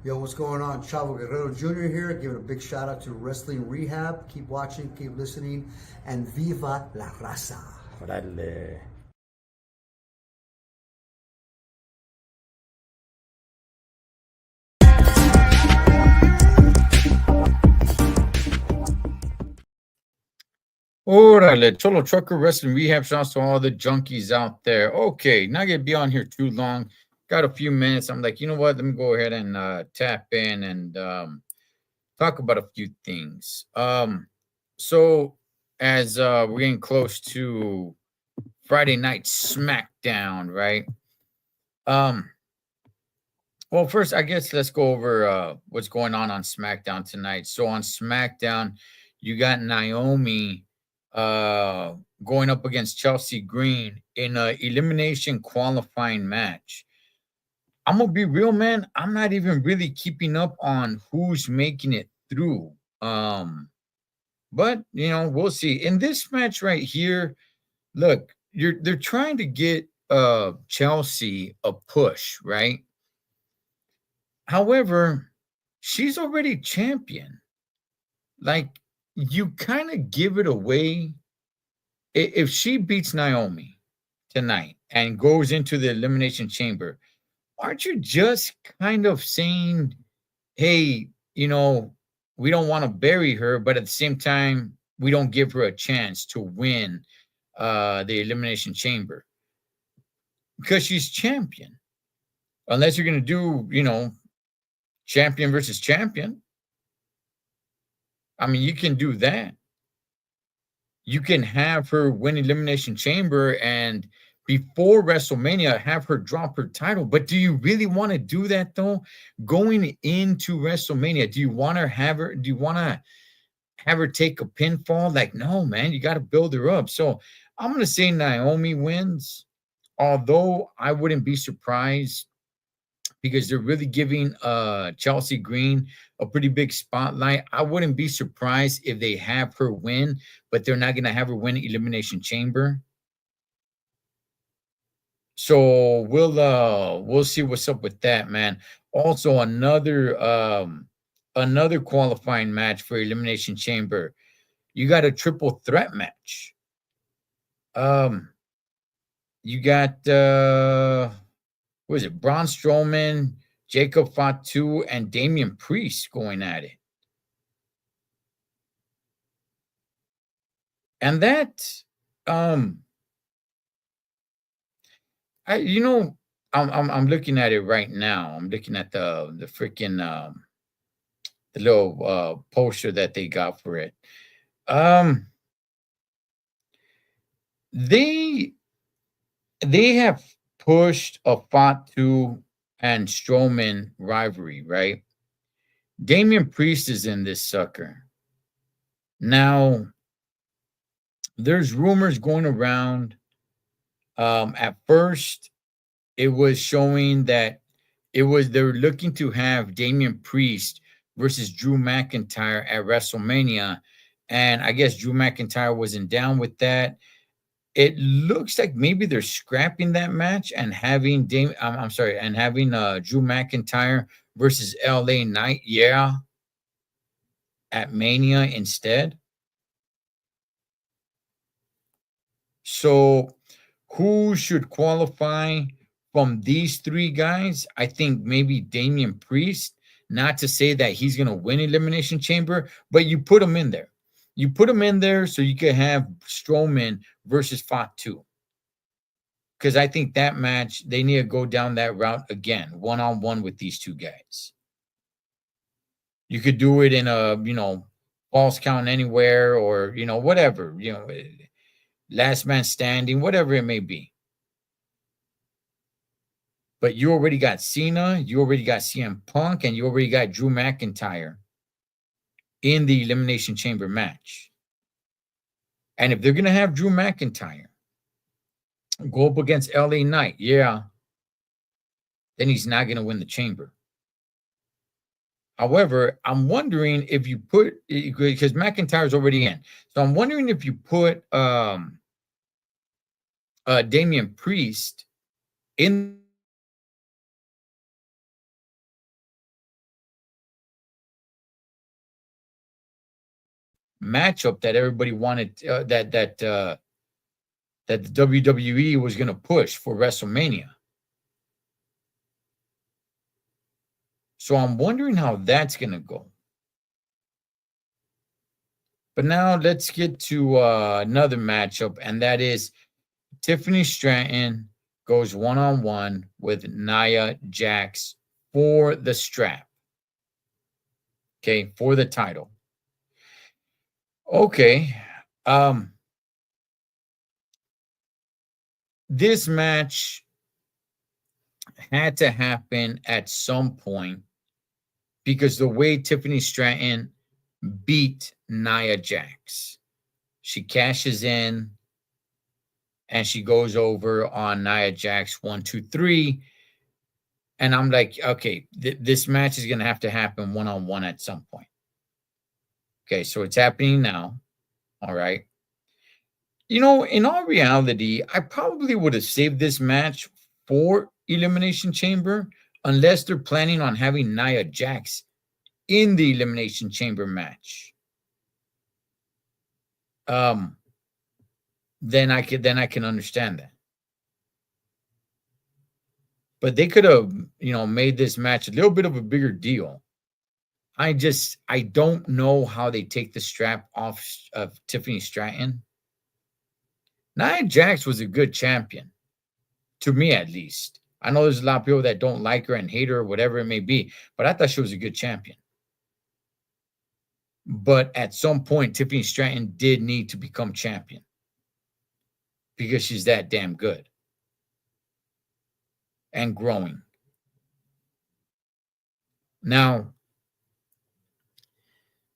Yo, what's going on? Chavo Guerrero Jr. here, giving a big shout out to Wrestling Rehab. Keep watching, keep listening, and Viva la Raza. Órale. Órale, Cholo Trucker Wrestling Rehab. Shouts to all the junkies out there. Okay, not gonna be on here too long. Got a few minutes. I'm like, you know what? Let me go ahead and tap in and talk about a few things. So as we're getting close to Friday night SmackDown, right? Um, well, first, I guess let's go over what's going on SmackDown tonight. So on SmackDown, you got Naomi uh, going up against Chelsea Green in a elimination qualifying match. I'm gonna be real, man. I'm not even really keeping up on who's making it through. But we'll see. In this match right here, look, they're trying to get Chelsea a push, right? However, she's already champion. Like, you kind of give it away. If she beats Naomi tonight and goes into the elimination chamber, aren't you just kind of saying, hey, we don't want to bury her, but at the same time, we don't give her a chance to win the elimination chamber because she's champion. Unless you're going to do, champion versus champion. I mean, you can do that. You can have her win Elimination Chamber and before WrestleMania have her drop her title. But do you really want to do that though? Going into WrestleMania, do you want to have her? Do you want to have her take a pinfall? Like, no, man, you got to build her up. So I'm going to say Naomi wins, although I wouldn't be surprised because they're really giving Chelsea Green a pretty big spotlight. I wouldn't be surprised if they have her win, but they're not going to have her win Elimination Chamber. So we'll see what's up with that, man. Also another qualifying match for Elimination Chamber. You got a triple threat match. You got what is it? Braun Strowman, Jacob Fatu, and Damian Priest going at it. And that, I I'm looking at it right now. I'm looking at the freaking the little poster that they got for it. Um, they they have pushed a Fatu and Strowman rivalry, right? Damian Priest is in this sucker. Now, there's rumors going around. At first, it was showing that they were looking to have Damian Priest versus Drew McIntyre at WrestleMania, and I guess Drew McIntyre wasn't down with that. It looks like maybe they're scrapping that match and having I'm sorry, and having Drew McIntyre versus LA Knight, yeah, at Mania instead. So, who should qualify from these three guys? I think maybe Damian Priest. Not to say that he's going to win Elimination Chamber, but you put him in there. You put him in there so you could have Strowman versus Fatu. Because I think that match, they need to go down that route again, one on one with these two guys. You could do it in a, false count anywhere or, whatever, last man standing, whatever it may be. But you already got Cena, you already got CM Punk, and you already got Drew McIntyre in the Elimination Chamber match. And if they're going to have Drew McIntyre go up against LA Knight, yeah, then he's not going to win the chamber. However, I'm wondering if you put, because McIntyre's already in. So I'm wondering if you put Damian Priest in matchup that everybody wanted, that the WWE was going to push for WrestleMania. So I'm wondering how that's going to go. But now let's get to another matchup, and that is Tiffany Stratton goes one-on-one with Nia Jax for the strap. Okay, for the title. Okay. This match had to happen at some point because the way Tiffany Stratton beat Nia Jax, she cashes in and she goes over on Nia Jax 1, 2, 3. And I'm like, okay, this match is going to have to happen one-on-one at some point. Okay, so it's happening now. All right. You know, in all reality, I probably would have saved this match for Elimination Chamber unless they're planning on having Nia Jax in the Elimination Chamber match. Then I can understand that. But they could have, made this match a little bit of a bigger deal. I don't know how they take the strap off of Tiffany Stratton. Nia Jax was a good champion, to me at least. I know there's a lot of people that don't like her and hate her or whatever it may be, but I thought she was a good champion. But at some point, Tiffany Stratton did need to become champion because she's that damn good and growing. Now,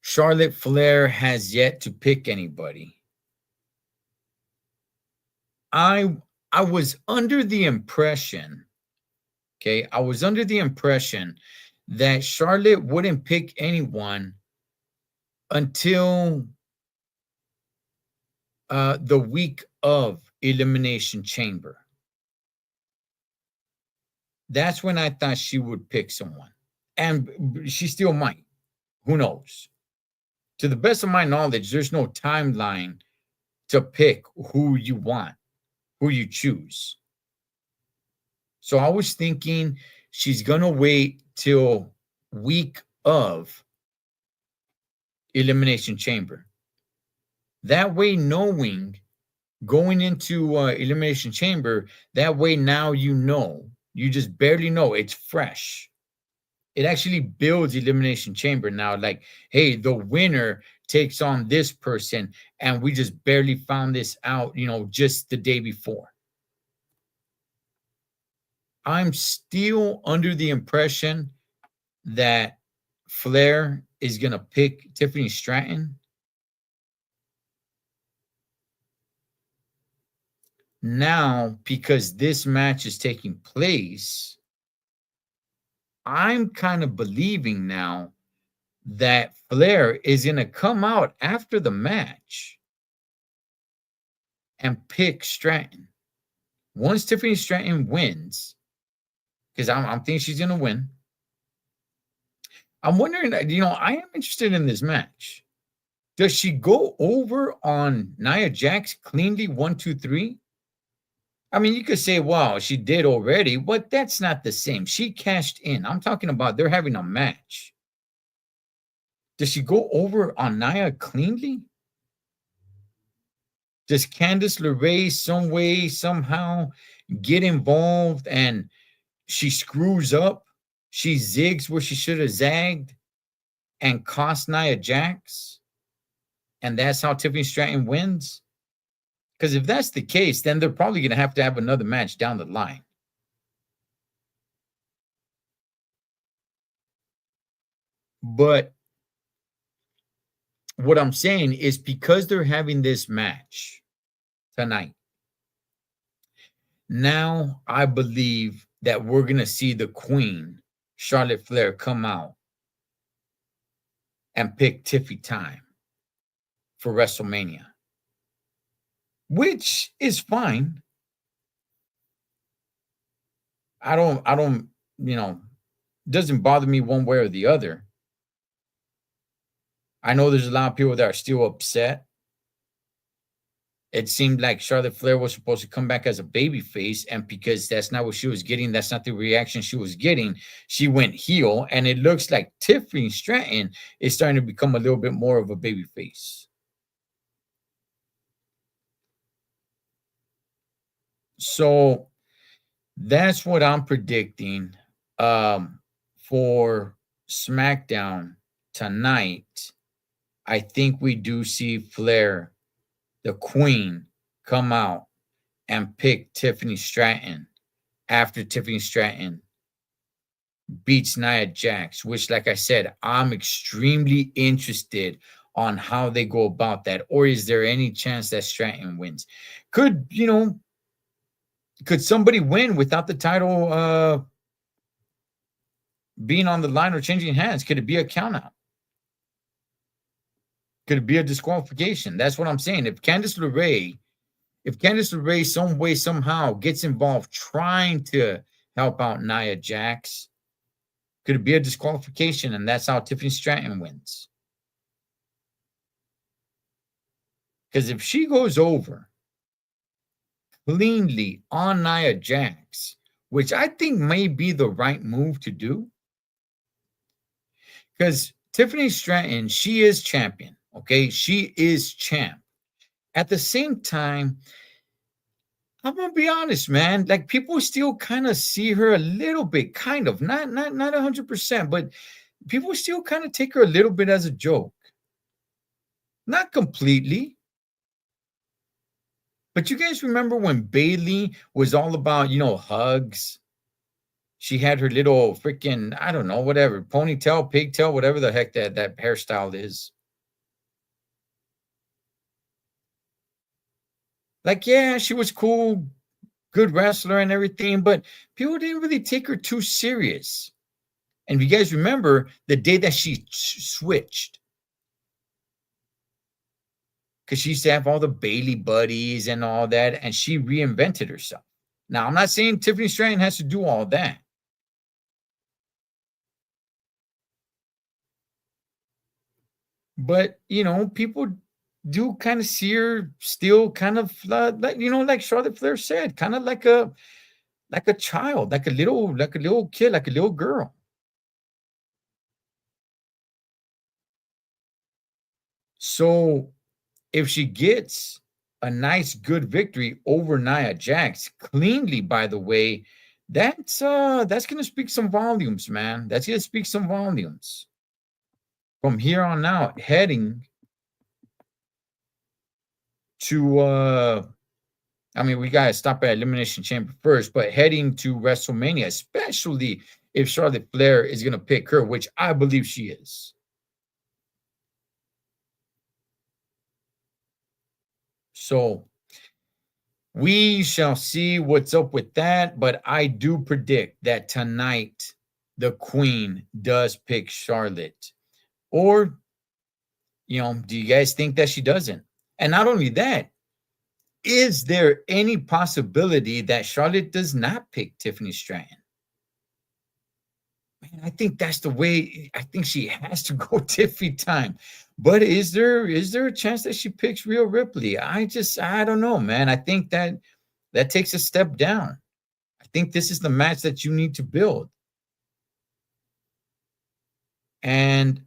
Charlotte Flair has yet to pick anybody. I was under the impression, that Charlotte wouldn't pick anyone until the week of Elimination Chamber. That's when I thought she would pick someone. And she still might. Who knows? To the best of my knowledge, there's no timeline to pick who you want, who you choose. So I was thinking she's going to wait till week of Elimination Chamber. That way, knowing going into Elimination Chamber, that way now you just barely know, it's fresh. It actually builds Elimination Chamber now. Like, hey, the winner takes on this person, and we just barely found this out, just the day before. I'm still under the impression that Flair is going to pick Tiffany Stratton. Now, because this match is taking place, I'm kind of believing now that Flair is going to come out after the match and pick Stratton. Once Tiffany Stratton wins, because I'm thinking she's going to win, I'm wondering, I am interested in this match. Does she go over on Nia Jax cleanly 1, 2, 3? I mean, you could say, wow, she did already, but that's not the same. She cashed in. I'm talking about they're having a match. Does she go over on Nia cleanly? Does Candice LeRae some way, somehow get involved and she screws up? She zigs where she should have zagged and cost Nia Jax? And that's how Tiffany Stratton wins? Because if that's the case, then they're probably going to have another match down the line. But what I'm saying is because they're having this match tonight, now I believe that we're going to see the Queen, Charlotte Flair, come out and pick Tiffy time for WrestleMania, which is fine. I don't, doesn't bother me one way or the other. I know there's a lot of people that are still upset. It seemed like Charlotte Flair was supposed to come back as a baby face, and because that's not what she was getting, that's not the reaction she was getting, she went heel, and it looks like Tiffany Stratton is starting to become a little bit more of a baby face. So that's what I'm predicting for SmackDown tonight. I think we do see Flair, the Queen, come out and pick Tiffany Stratton after Tiffany Stratton beats Nia Jax, which, like I said, I'm extremely interested on how they go about that. Or is there any chance that Stratton wins? Could somebody win without the title being on the line or changing hands? Could it be a countout? Could it be a disqualification? That's what I'm saying. If Candice LeRae some way, somehow gets involved trying to help out Nia Jax, could it be a disqualification? And that's how Tiffany Stratton wins. Because if she goes over cleanly on Nia Jax, which I think may be the right move to do, because Tiffany Stratton, she is champion. Okay, she is champ. At the same time, I'm gonna be honest, man. Like, people still kind of see her a little bit, kind of, not 100%, but people still kind of take her a little bit as a joke. Not completely. But you guys remember when Bayley was all about, hugs? She had her little freaking, I don't know, whatever, ponytail, pigtail, whatever the heck that hairstyle is. Like, yeah, she was cool, good wrestler and everything, but people didn't really take her too serious. And if you guys remember, the day that she switched, because she used to have all the Bayley buddies and all that, and she reinvented herself. Now, I'm not saying Tiffany Stratton has to do all that. But, people do kind of see her still kind of like Charlotte Flair said, kind of like a child, like a little kid, like a little girl. So if she gets a nice good victory over Nia Jax cleanly, by the way, that's gonna speak some volumes, man. That's gonna speak some volumes. From here on out, heading to we gotta stop at Elimination Chamber first, but heading to WrestleMania, especially if Charlotte Flair is gonna pick her, which I believe she is. So we shall see what's up with that, but I do predict that tonight the Queen does pick Charlotte. Or, do you guys think that she doesn't? And not only that, is there any possibility that Charlotte does not pick Tiffany Stratton? Man, I think that's the way. I think she has to go Tiffy time. But is there a chance that she picks Rhea Ripley? I don't know, man. I think that takes a step down. I think this is the match that you need to build. And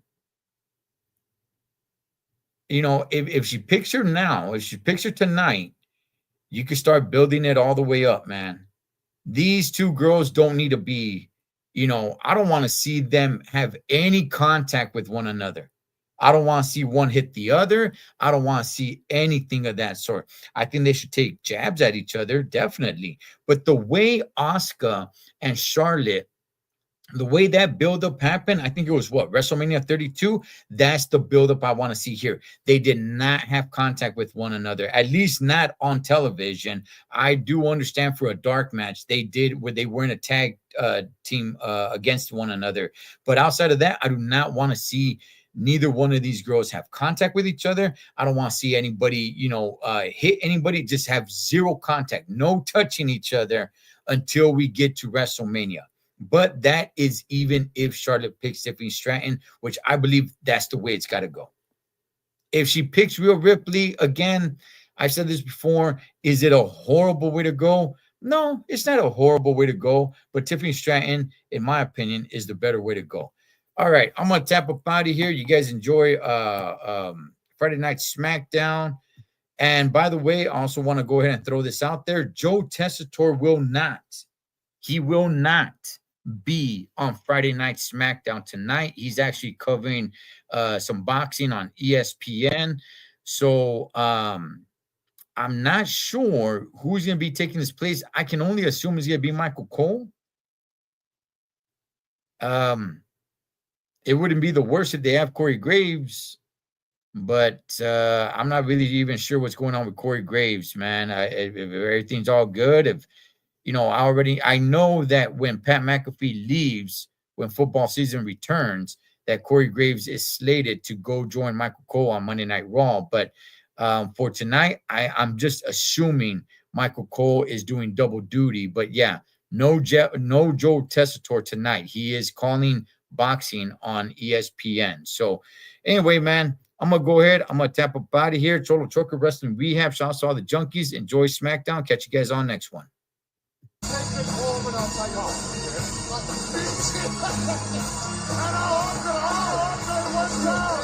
if she picks her now, if she picks her tonight, you can start building it all the way up, man. These two girls don't need to be, I don't want to see them have any contact with one another. I don't want to see one hit the other. I don't want to see anything of that sort. I think they should take jabs at each other, definitely. But the way Asuka and Charlotte, the way that buildup happened, I think it was WrestleMania 32. That's the buildup I want to see here. They did not have contact with one another, at least not on television. I do understand for a dark match, they did where they were in a tag team against one another. But outside of that, I do not want to see neither one of these girls have contact with each other. I don't want to see anybody, hit anybody, just have zero contact, no touching each other until we get to WrestleMania. But that is even if Charlotte picks Tiffany Stratton, which I believe that's the way it's got to go. If she picks Rhea Ripley again, I said this before, is it a horrible way to go? No, it's not a horrible way to go, but Tiffany Stratton, in my opinion, is the better way to go. All right, I'm gonna tap up out of here. You guys enjoy Friday Night SmackDown. And by the way, I also want to go ahead and throw this out there. Joe Tessitore will not be on Friday Night SmackDown tonight. He's actually covering some boxing on ESPN. So I'm not sure who's going to be taking his place. I can only assume it's going to be Michael Cole. It wouldn't be the worst if they have Corey Graves, but I'm not really even sure what's going on with Corey Graves, man. If everything's all good, if I know that when Pat McAfee leaves, when football season returns, that Corey Graves is slated to go join Michael Cole on Monday Night Raw. But for tonight, I'm just assuming Michael Cole is doing double duty. But yeah, no Joe Tessitore tonight. He is calling boxing on ESPN. So anyway, man, I'm going to go ahead. I'm going to tap up out of here. Total Trucker Wrestling Rehab. Shout out to all the junkies. Enjoy SmackDown. Catch you guys on next one. And I'll one time.